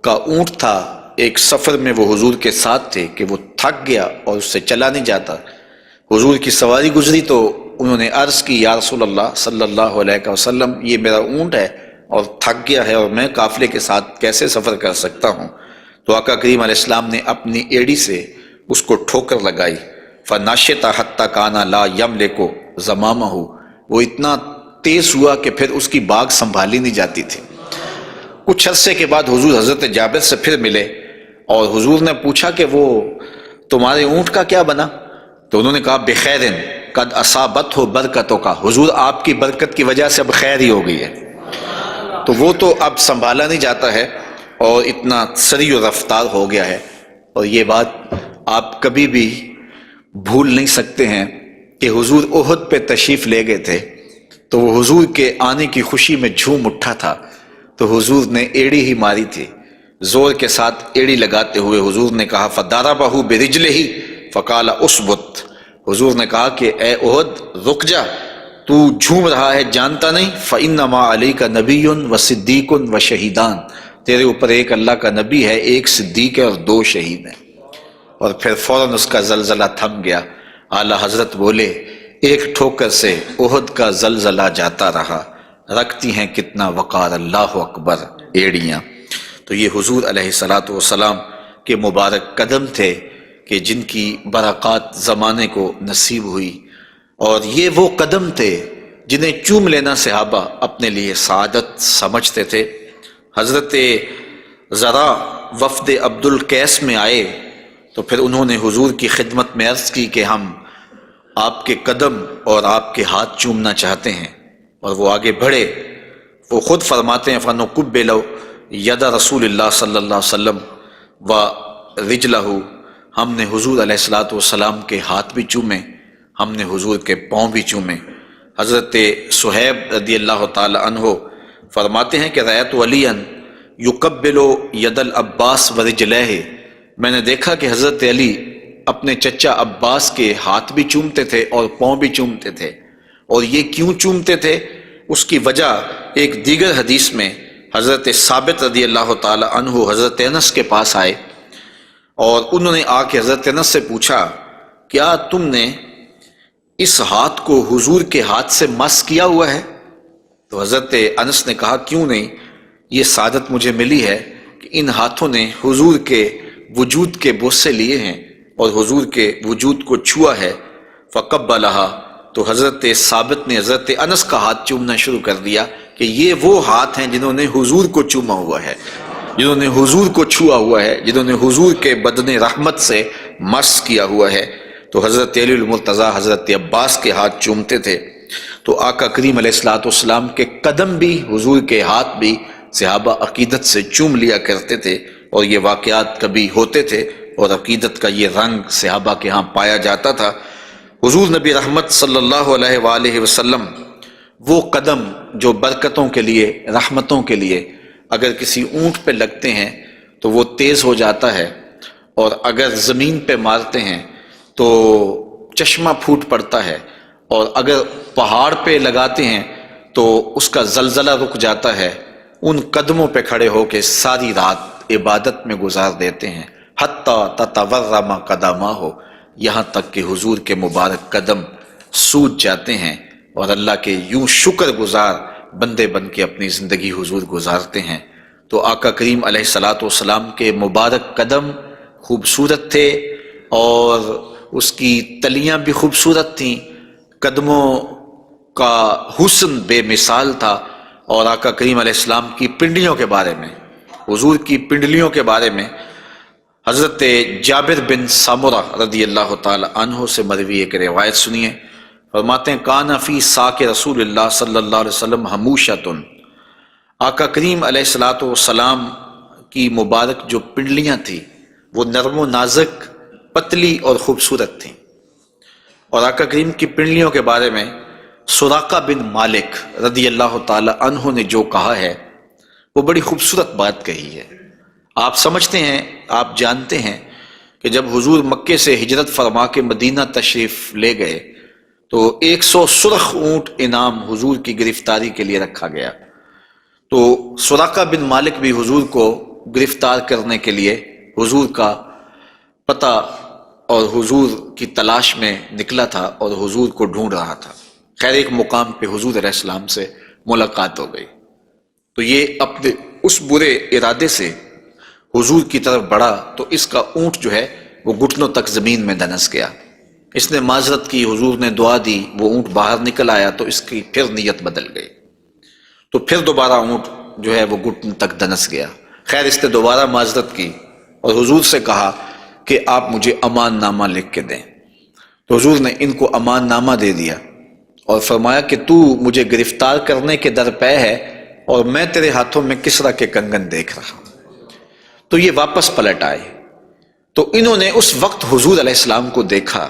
کا اونٹ تھا، ایک سفر میں وہ حضور کے ساتھ تھے کہ وہ تھک گیا اور اس سے چلا نہیں جاتا۔ حضور کی سواری گزری تو انہوں نے عرض کی، یا رسول اللہ صلی اللہ علیہ وسلم، یہ میرا اونٹ ہے اور تھک گیا ہے، اور میں قافلے کے ساتھ کیسے سفر کر سکتا ہوں؟ تو آقا کریم علیہ السلام نے اپنی ایڑی سے اس کو ٹھوکر لگائی، فَنَشِطَ حَتَّى كَانَ لَا يَمْلِكُ زَمَامَهُ، وہ اتنا تیز ہوا کہ پھر اس کی باگ سنبھالی نہیں جاتی تھی۔ کچھ عرصے کے بعد حضور حضرت جابر سے پھر ملے، اور حضور نے پوچھا کہ وہ تمہارے اونٹ کا کیا بنا؟ تو انہوں نے کہا بخیرن قد اصابتہ برکتوں کا، حضور آپ کی برکت کی وجہ سے اب خیر ہی ہو گئی ہے۔ تو وہ تو اب سنبھالا نہیں جاتا ہے اور اتنا سری و رفتار ہو گیا ہے، اور یہ بات آپ کبھی بھی بھول نہیں سکتے ہیں کہ حضور احد پہ تشریف لے گئے تھے، تو وہ حضور کے آنے کی خوشی میں جھوم اٹھا تھا، تو حضور نے ایڑی ہی ماری تھی، زور کے ساتھ ایڑی لگاتے ہوئے حضور نے کہا فَضَرَبَهُ بِرِجْلِهِ فَقَالَ اُثْبُتْ، حضور نے کہا کہ اے احد رک جا، تو جھوم رہا ہے جانتا نہیں، فَإِنَّمَا عَلَيْكَ نَبِيٌّ وَصِدِّيقٌ وَشَهِيدَانِ، تیرے اوپر ایک اللہ کا نبی ہے، ایک صدیق ہے اور 2 شہید ہیں۔ اور پھر فوراً اس کا زلزلہ تھم گیا۔ اعلیٰ حضرت بولے، ایک ٹھوکر سے احد کا زلزلہ جاتا رہا، رکھتی ہیں کتنا وقار اللہ اکبر ایڑیاں۔ تو یہ حضور علیہ الصلوۃ والسلام کے مبارک قدم تھے کہ جن کی برکات زمانے کو نصیب ہوئی، اور یہ وہ قدم تھے جنہیں چوم لینا صحابہ اپنے لیے سعادت سمجھتے تھے۔ حضرت ذرا وفد عبد القیس میں آئے تو پھر انہوں نے حضور کی خدمت میں عرض کی کہ ہم آپ کے قدم اور آپ کے ہاتھ چومنا چاہتے ہیں، اور وہ آگے بڑھے۔ وہ خود فرماتے ہیں فَنُقُبِّلُ یَدَ رسول اللہ صلی اللہ علیہ وسلم وَرِجْلَهُ، ہم نے حضور علیہ الصلوۃ والسلام کے ہاتھ بھی چومے، ہم نے حضور کے پاؤں بھی چومے۔ حضرت صہیب رضی اللہ تعالی عنہ فرماتے ہیں کہ رأیت علیٰ یقبل ید العباس ورجلہ، میں نے دیکھا کہ حضرت علی اپنے چچا عباس کے ہاتھ بھی چومتے تھے اور پاؤں بھی چومتے تھے، اور یہ کیوں چومتے تھے؟ اس کی وجہ ایک دیگر حدیث میں حضرت ثابت رضی اللہ تعالی عنہ حضرت انس کے پاس آئے اور انہوں نے آ کے حضرت انس سے پوچھا کیا تم نے اس ہاتھ کو حضور کے ہاتھ سے مس کیا ہوا ہے؟ تو حضرت انس نے کہا کیوں نہیں، یہ سعادت مجھے ملی ہے کہ ان ہاتھوں نے حضور کے وجود کے بوسے لیے ہیں اور حضور کے وجود کو چھوا ہے۔ فقبلہا، تو حضرت ثابت نے حضرت انس کا ہاتھ چومنا شروع کر دیا کہ یہ وہ ہاتھ ہیں جنہوں نے حضور کو چوما ہوا ہے، جنہوں نے حضور کو چھوا ہوا ہے، جنہوں نے حضور کے بدن رحمت سے مس کیا ہوا ہے۔ تو حضرت علی المرتضیٰ حضرت عباس کے ہاتھ چومتے تھے، تو آقا کریم علیہ الصلوۃ والسلام کے قدم بھی، حضور کے ہاتھ بھی صحابہ عقیدت سے چوم لیا کرتے تھے، اور یہ واقعات کبھی ہوتے تھے اور عقیدت کا یہ رنگ صحابہ کے ہاں پایا جاتا تھا۔ حضور نبی رحمت صلی اللہ علیہ وآلہ وسلم وہ قدم جو برکتوں کے لیے، رحمتوں کے لیے اگر کسی اونٹ پہ لگتے ہیں تو وہ تیز ہو جاتا ہے، اور اگر زمین پہ مارتے ہیں تو چشمہ پھوٹ پڑتا ہے، اور اگر پہاڑ پہ لگاتے ہیں تو اس کا زلزلہ رک جاتا ہے۔ ان قدموں پہ کھڑے ہو کے ساری رات عبادت میں گزار دیتے ہیں، حتیٰ تتورم قدماہ، یہاں تک کہ حضور کے مبارک قدم سوج جاتے ہیں، اور اللہ کے یوں شکر گزار بندے بن کے اپنی زندگی حضور گزارتے ہیں۔ تو آقا کریم علیہ الصلوۃ والسلام کے مبارک قدم خوبصورت تھے، اور اس کی تلیاں بھی خوبصورت تھیں، قدموں کا حسن بے مثال تھا۔ اور آقا کریم علیہ السلام کی پنڈلیوں کے بارے میں، حضور کی پنڈلیوں کے بارے میں حضرت جابر بن سمرہ رضی اللہ تعالی عنہ سے مروی ایک روایت سنیے۔ فرماتے ہیں کان فی ساق رسول اللہ صلی اللہ علیہ وسلم حموشۃ، آقا کریم علیہ الصلوۃ والسلام کی مبارک جو پنڈلیاں تھیں وہ نرم و نازک، پتلی اور خوبصورت تھیں۔ اور آقا کریم کی پنڈلیوں کے بارے میں سراقہ بن مالک رضی اللہ تعالی عنہ نے جو کہا ہے وہ بڑی خوبصورت بات کہی ہے۔ آپ سمجھتے ہیں، آپ جانتے ہیں کہ جب حضور مکے سے ہجرت فرما کے مدینہ تشریف لے گئے تو 100 سرخ اونٹ انعام حضور کی گرفتاری کے لیے رکھا گیا۔ تو سراقہ بن مالک بھی حضور کو گرفتار کرنے کے لیے حضور کا پتہ اور حضور کی تلاش میں نکلا تھا اور حضور کو ڈھونڈ رہا تھا۔ خیر ایک مقام پہ حضور علیہ السلام سے ملاقات ہو گئی، تو یہ اپنے اس برے ارادے سے حضور کی طرف بڑھا تو اس کا اونٹ جو ہے وہ گھٹنوں تک زمین میں دنس گیا۔ اس نے معذرت کی، حضور نے دعا دی، وہ اونٹ باہر نکل آیا تو اس کی پھر نیت بدل گئی، تو پھر دوبارہ اونٹ جو ہے وہ گھٹن تک دنس گیا۔ خیر اس نے دوبارہ معذرت کی اور حضور سے کہا کہ آپ مجھے امان نامہ لکھ کے دیں۔ تو حضور نے ان کو امان نامہ دے دیا اور فرمایا کہ تو مجھے گرفتار کرنے کے درپے ہے اور میں تیرے ہاتھوں میں کسرا کے کنگن دیکھ رہا ہوں۔ تو یہ واپس پلٹ آئے، تو انہوں نے اس وقت حضور علیہ السلام کو دیکھا،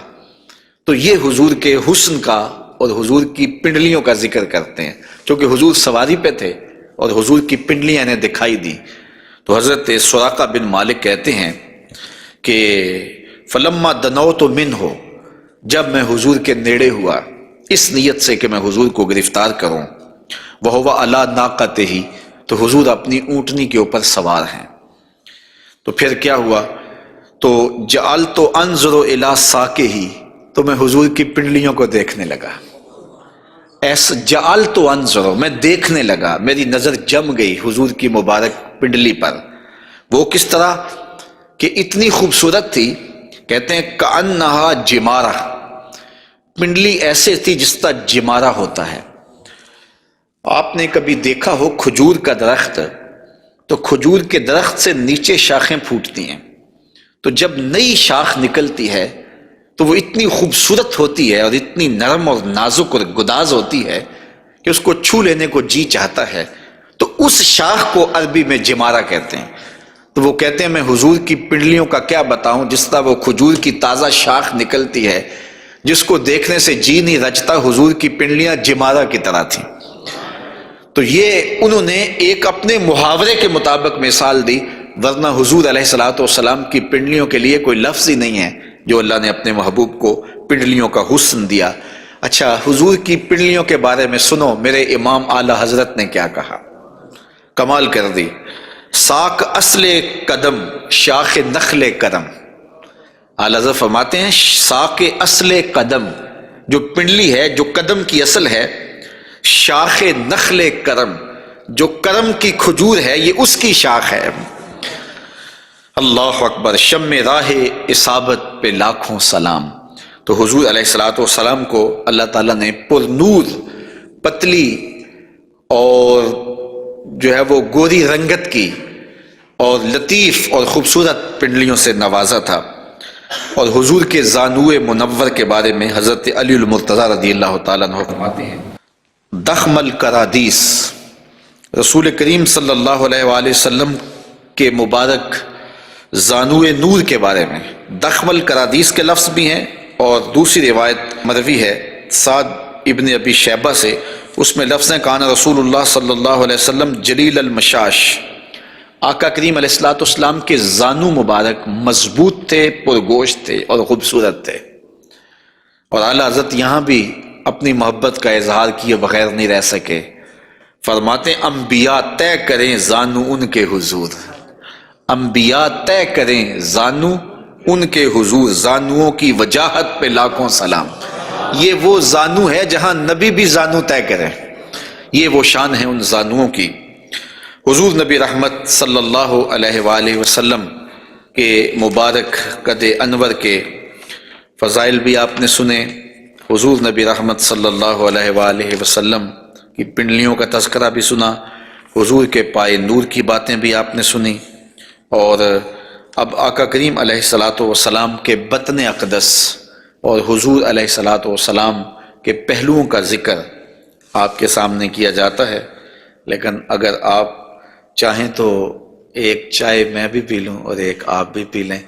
تو یہ حضور کے حسن کا اور حضور کی پنڈلیوں کا ذکر کرتے ہیں، کیونکہ حضور سواری پہ تھے اور حضور کی پنڈلیاں انہیں دکھائی دی۔ تو حضرت سراقہ بن مالک کہتے ہیں کہ فلما دنوت منہ، جب میں حضور کے نیڑے ہوا اس نیت سے کہ میں حضور کو گرفتار کروں، وہو علی ناقتہ، تو حضور اپنی اونٹنی کے اوپر سوار ہیں۔ تو پھر کیا ہوا؟ تو جعلت انظر الی ساقہ، تو میں حضور کی پنڈلیوں کو دیکھنے لگا۔ ایسا جعلت انظر، میں دیکھنے لگا، میری نظر جم گئی حضور کی مبارک پنڈلی پر۔ وہ کس طرح کہ اتنی خوبصورت تھی، کہتے ہیں کأنہا جمارہ، پنڈلی ایسے تھی جس طرح جمارہ ہوتا ہے۔ آپ نے کبھی دیکھا ہو کھجور کا درخت، تو کھجور کے درخت سے نیچے شاخیں پھوٹتی ہیں، تو جب نئی شاخ نکلتی ہے تو وہ اتنی خوبصورت ہوتی ہے اور اتنی نرم اور نازک اور گداز ہوتی ہے کہ اس کو چھو لینے کو جی چاہتا ہے۔ تو اس شاخ کو عربی میں جمارہ کہتے ہیں۔ تو وہ کہتے ہیں میں حضور کی پنڈلیوں کا کیا بتاؤں، جس طرح وہ کھجور کی تازہ شاخ نکلتی ہے جس کو دیکھنے سے جی نہیں رجتا، حضور کی پنڈلیاں جمارہ کی طرح تھیں۔ تو یہ انہوں نے ایک اپنے محاورے کے مطابق مثال دی، ورنہ حضور علیہ الصلوۃ والسلام کی پنڈلیوں کے لیے کوئی لفظ ہی نہیں ہے جو اللہ نے اپنے محبوب کو پنڈلیوں کا حسن دیا۔ اچھا، حضور کی پنڈلیوں کے بارے میں سنو میرے امام اعلی حضرت نے کیا کہا، کمال کر دی۔ ساک اصل قدم شاخ نخل کرم، اعلی حضرت فرماتے ہیں ساک اصل قدم، جو پنڈلی ہے، جو قدم کی اصل ہے، شاخ نخل کرم، جو کرم کی کھجور ہے، یہ اس کی شاخ ہے۔ اللہ اکبر، شم راہ اصابت پہ لاکھوں سلام۔ تو حضور علیہ الصلوۃ والسلام کو اللہ تعالیٰ نے پر نور، پتلی اور جو ہے وہ گوری رنگت کی اور لطیف اور خوبصورت پنڈلیوں سے نوازا تھا۔ اور حضور کے زانوئے منور کے بارے میں حضرت علی المرتضیٰ رضی اللہ تعالیٰ عنہ فرماتے ہیں دخم الکرادیس، رسول کریم صلی اللہ علیہ وآلہ وسلم کے مبارک زانوئے نور کے بارے میں دخم الکرادیس کے لفظ بھی ہیں، اور دوسری روایت مروی ہے سعد ابن ابی شیبہ سے، اس میں لفظ ہیں کان رسول اللہ صلی اللہ علیہ وسلم جلیل المشاش، آقا کریم علیہ الصلوۃ والسلام کے زانو مبارک مضبوط تھے، پرگوشت تھے اور خوبصورت تھے۔ اور اعلیٰ حضرت یہاں بھی اپنی محبت کا اظہار کیے بغیر نہیں رہ سکے، فرماتے انبیاء طے کریں زانو ان کے حضور، انبیاء طے کریں زانو ان کے حضور، زانوؤں کی وجاہت پہ لاکھوں سلام۔ یہ وہ زانو ہے جہاں نبی بھی زانو طے کریں، یہ وہ شان ہے ان زانوؤں کی۔ حضور نبی رحمت صلی اللہ علیہ وآلہ وسلم کے مبارک قد انور کے فضائل بھی آپ نے سنے، حضور نبی رحمت صلی اللہ علیہ وآلہ وسلم کی پنڈلیوں کا تذکرہ بھی سنا، حضور کے پائے نور کی باتیں بھی آپ نے سنی، اور اب آقا کریم علیہ الصلوۃ والسلام کے بطن اقدس اور حضور علیہ الصلوۃ والسلام کے پہلوؤں کا ذکر آپ کے سامنے کیا جاتا ہے۔ لیکن اگر آپ چاہیں تو ایک چائے میں بھی پی لوں اور ایک آپ بھی پی لیں۔